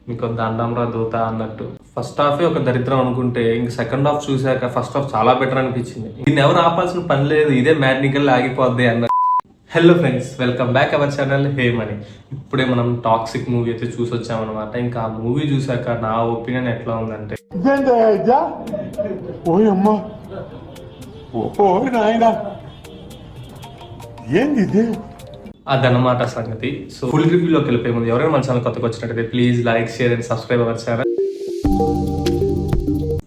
మీకు దండంరా దూత అన్నట్టు. ఫస్ట్ హాఫే ఒక దరిద్రం అనుకుంటే ఇంక సెకండ్ హాఫ్ చూసాక ఫస్ట్ హాఫ్ చాలా బెటర్ అనిపించింది. దీన్ని ఎవరు ఆపాల్సిన పని లేదు, ఇదే మ్యాట్నికల్ ఆగిపోద్ది అన్నట్టు. Hello friends, welcome back our channel hey money. ఇప్పుడే మనం టాక్సిక్ మూవీ అయితే చూసి వచ్చామన్నమాట. ఇంకా ఆ మూవీ చూసాక నా ఒపీనియన్ ఎట్లా ఉందంటే, అదనమాట సంగతి. సో ఫుల్ రివ్యూలోకి వెళ్ళిపోయే ముందు ఎవరైనా మన ఛానల్ కొత్తగా వచ్చినట్టయితే please like, share and subscribe our channel.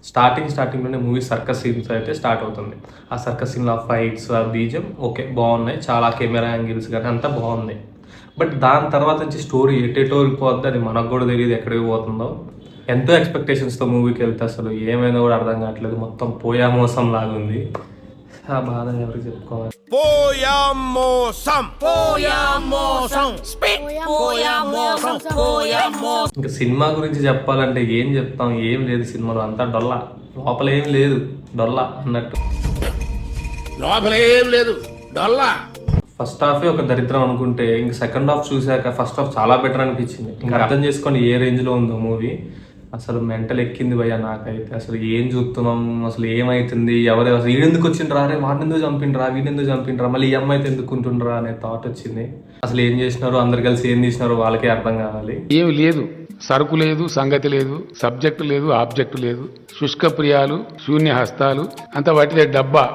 Starting లోనే మూవీ సర్కస్ సీన్స్ అయితే స్టార్ట్ అవుతుంది. ఆ సర్కస్ సీన్ ఆ ఫైట్స్, ఆ బీజం ఓకే బాగున్నాయి, చాలా కెమెరా యాంగిల్స్ కానీ అంతా బాగుంది. బట్ దాని తర్వాత నుంచి స్టోరీ ఎటేటో వెళ్ళిపోద్ది, అది మనకు కూడా తెలియదు ఎక్కడికి పోతుందో. ఎంతో ఎక్స్పెక్టేషన్స్తో మూవీకి వెళ్తే అసలు ఏమైనా కూడా అర్థం కావట్లేదు, మొత్తం పోయా మోసం లాగా ఉంది. ఆ బాధ ఎవరికి చెప్పుకోవాలి. ఇంకా సినిమా గురించి చెప్పాలంటే ఏం చెప్తాం, ఏం లేదు సినిమాలో, అంతా డొల్లా, లోపల ఏం లేదు, డొల్లా అన్నట్టు. ఫస్ట్ హాఫే ఒక దరిద్రం అనుకుంటే ఇంక సెకండ్ హాఫ్ చూసాక ఫస్ట్ హాఫ్ చాలా బెటర్ అనిపించింది. ఇంకా అర్థం చేసుకోండి ఏ రేంజ్ లో ఉందో మూవీ. అసలు మెంటల్ ఎక్కింది భయ్యా నాకైతే. అసలు ఏం చూస్తున్నాం, అసలు ఏమైతుంది, ఎవరు అసలు వీడెందుకు వచ్చిండ్రా, అరే వాడినెందుకు చంపిండ్రా, వీడెందుకు చంపిండ్రా, మళ్ళీ ఈ అమ్మాయితో ఎందుకుంటుండ్రా అనే థాట్ వచ్చింది. అసలు ఏం చేసినారో, అందరు కలిసి ఏం చేసినారో వాళ్ళకే అర్థం కావాలి. ఏమి లేదు, సరుకు లేదు, సంగతి లేదు, సబ్జెక్టు లేదు, ఆబ్జెక్టు లేదు, శుష్క ప్రియాలు, శూన్య హస్తాలు, అంత వాటిదే డబ్బా,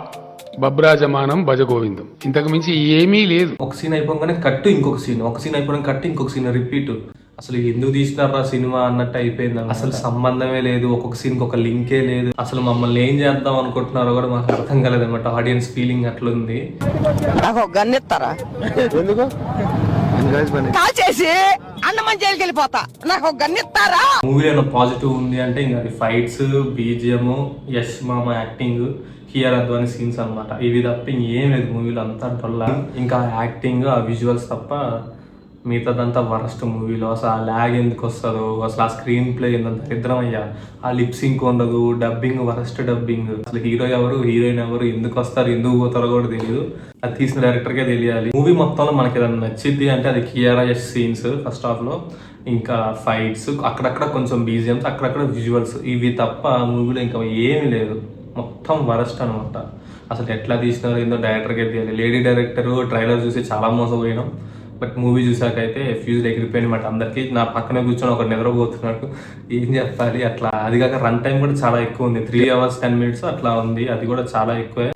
బబ్రాజమానం భజగోవిందం, ఇంతకు మించి ఏమీ లేదు. ఒక సీన్ అయిపోగానే కట్టు ఇంకొక సీన్, ఒక సీన్ అయిపోయిన కట్టు ఇంకొక సీన్ రిపీట్. అసలు ఎందుకు తీసినారా సినిమా అన్నట్టు అయిపోయింది. అసలు సంబంధమే లేదు, ఒక్కొక్క సీన్కి ఒక లింకే లేదు. అసలు మమ్మల్ని ఏం చేద్దాం అనుకుంటున్నారో కూడా మాకు అర్థం కాలేదు అనమాట. ఆడియన్స్ ఫీలింగ్ అట్లుంది. నాకు గన్నెత్తారా, ఎందుకు కాల్చేసి అన్నమని జైలుకి వెళ్ళిపోతా, నాకు గన్నెత్తారా. మూవీలో పాజిటివ్ ఉంది అంటే ఇంకా అది ఫైట్స్, బీజిఎం, యష్ మామ యాక్టింగ్, కియారా అద్వానీ సీన్స్ అనమాట. ఇవి తప్ప ఇంకేం లేదు మూవీలో, అంతా డొల్లా. ఇంకా యాక్టింగ్, ఆ విజువల్స్ తప్ప మిగతాదంతా వరస్ట్ మూవీలో. అసలు ఆ ల్యాగ్ ఎందుకు వస్తుందో, అసలు ఆ స్క్రీన్ ప్లే ఎంత దరిద్రం అయ్యా. ఆ లిప్సింక్ ఉండదు, డబ్బింగ్ వరస్ట్ డబ్బింగ్. అసలు హీరో ఎవరు, హీరోయిన్ ఎవరు, ఎందుకు వస్తారు, ఎందుకు పోతారో కూడా తెలియదు. అది తీసిన డైరెక్టర్కే తెలియాలి. మూవీ మొత్తంలో మనకి ఏదైనా నచ్చింది అంటే అది Kiara Yash scenes first half లో, ఇంకా ఫైట్స్, అక్కడక్కడ కొంచెం బీజిఎమ్స్, అక్కడక్కడ విజువల్స్, ఇవి తప్ప మూవీలో ఇంకా ఏమీ లేదు. మొత్తం వరస్ట్ అనమాట. అసలు ఎట్లా తీసినారో ఏందో డైరెక్టర్కే తెలియాలి. లేడీ డైరెక్టర్ ట్రైలర్ చూసి చాలా మోసపోయినాం. బట్ మూవీ చూసాక అయితే ఫ్యూజ్ ఎగిరిపోయినమాట అందరికి. నా పక్కనే కూర్చొని ఒకటి నిద్రపోతున్నాడు, ఏం చెప్పాలి అట్లా. అది కాక రన్ టైం కూడా చాలా ఎక్కువ ఉంది, 3 hours 10 minutes అట్లా ఉంది. అది కూడా చాలా ఎక్కువే.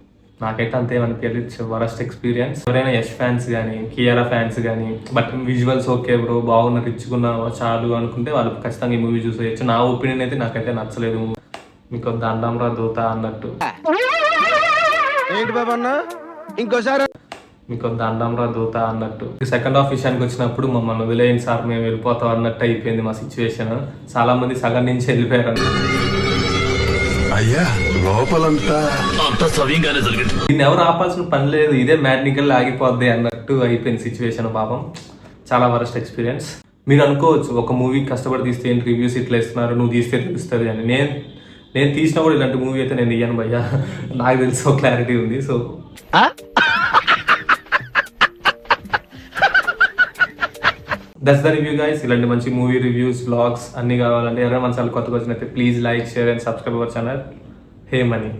నాకైతే అంతేమనిపించలేదు, వరస్ట్ ఎక్స్పీరియన్స్. ఎవరైనా యష్ ఫ్యాన్స్ కానీ, కియారా ఫ్యాన్స్ కానీ, బట్ విజువల్స్ ఓకే బ్రో, బాగున్న, రిచ్చుకున్న చాలు అనుకుంటే వాళ్ళు ఖచ్చితంగా ఈ మూవీ చూసేయచ్చు. నా ఒపీనియన్ అయితే నాకైతే నచ్చలేదు. మీకు దండంరా దూత అన్నట్టు. ఇంకోసారి మీకు దండంరా దూత అన్నట్టు. సెకండ్ హాఫ్ విషయానికి వచ్చినప్పుడు మమ్మల్ని వదిలేయండి సార్, మేము వెళ్ళిపోతాం అన్నట్టు అయిపోయింది మా సిచ్యువేషన్. చాలా మంది సగం నుంచి వెళ్ళిపోయారు. దీన్ని ఎవరు ఆపాల్సిన పని లేదు, ఇదే మ్యాట్నికల్ ఆగిపోద్ది అన్నట్టు అయిపోయింది సిచ్యువేషన్. పాపం చాలా వరస్ట్ ఎక్స్పీరియన్స్. మీరు అనుకోవచ్చు ఒక మూవీ కష్టపడి తీస్తే ఏంటి రివ్యూస్ ఇట్లా ఇస్తున్నారు, నువ్వు తీస్తే తెలుస్తుంది అని. నేను తీసినా కూడా ఇలాంటి మూవీ అయితే నేను ఇయ్యాను భయ్యా, నాకు తెలుసు, క్లారిటీ ఉంది. So that's the review guys. ఇలాంటి మంచి మూవీ రివ్యూస్, వ్లాగ్స్ అన్ని కావాలంటే ఎవరైనా మన ఛానల్ కొత్తగా వచ్చినట్లయితే please like, share and subscribe our channel hey money.